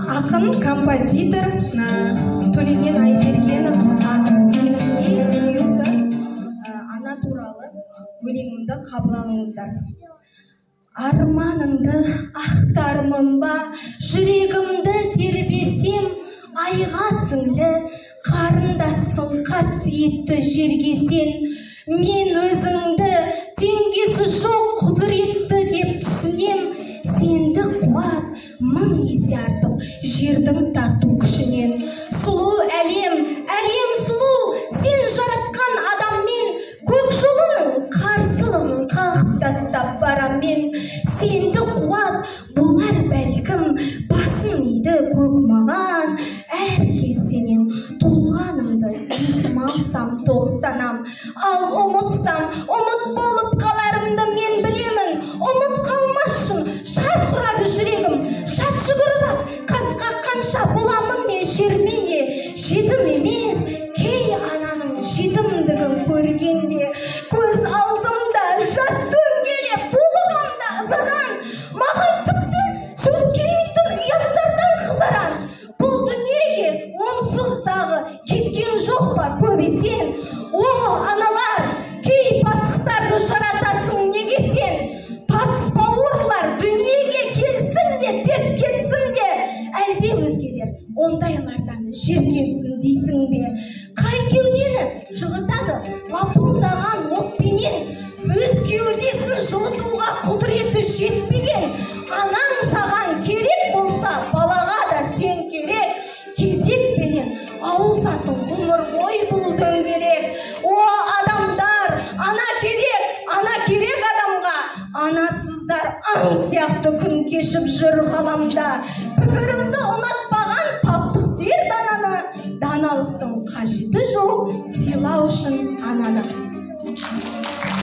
Ақын, композитор Төлеген Айбергенов менің ең сүйікті ана туралы өлеңімді қабыл алыңыздар. Арманымды ақтармын ба, жүрегімді тербесем, айға сіңлі қарындасың қасиетті жерге сен. Мен өзіңді теңдесі жоқ құдіретті деп түсінем, сенді қуат мың есе артық жердің тарту күшінен. Сұлу әлем, әлем сұлу, сен жаратқан адаммен көк жолының қарсылығын қағып тастап барам мен. Сенді қуат болар бәлкім, басын иді көк маған, әр кезденен туғанымды есім алсам тоқтанам. Ал ұмытсам, ұмыт болып қаларымды мен білемін. Ұмыт қалмашын, шарқ ұрады жүрегім, шат жүгіріп, қасқа қанша боламын мен жермен де. Жетім емес, кей ананың жетімдігін көргенде, көз алдымда жас дөңгелеп, булығымда ызадан, маған тіпті сөз келмейтін ұяттардан қызаран. Бұл дүниеге онсыздағы кеткен жоқ па көбесен? О, аналар, кей пасықтарды жаратасың неге сен? Тас бауырлар дүниеге келсін де, тез кетсін де, әлде өзгелер ондайлардан жер келсін дейсің бе? Қай кеудені жылытады лапылдаған отпенен, өз кеудесін жылытуға құдіреті жетпеген. Анаң саған керек болса, балаға да сен керек. Кезекпенен ауысатын ғұмыр ғой бұл дөңгелек. О, адамдар, ана керек адамға. Анасыздар аң сияқты күн кешіп жүр ғаламда. Пікірімді ұнатпаған таптық дер дананы, даналықтың қажеті жоқ, сыйлау үшін ананы.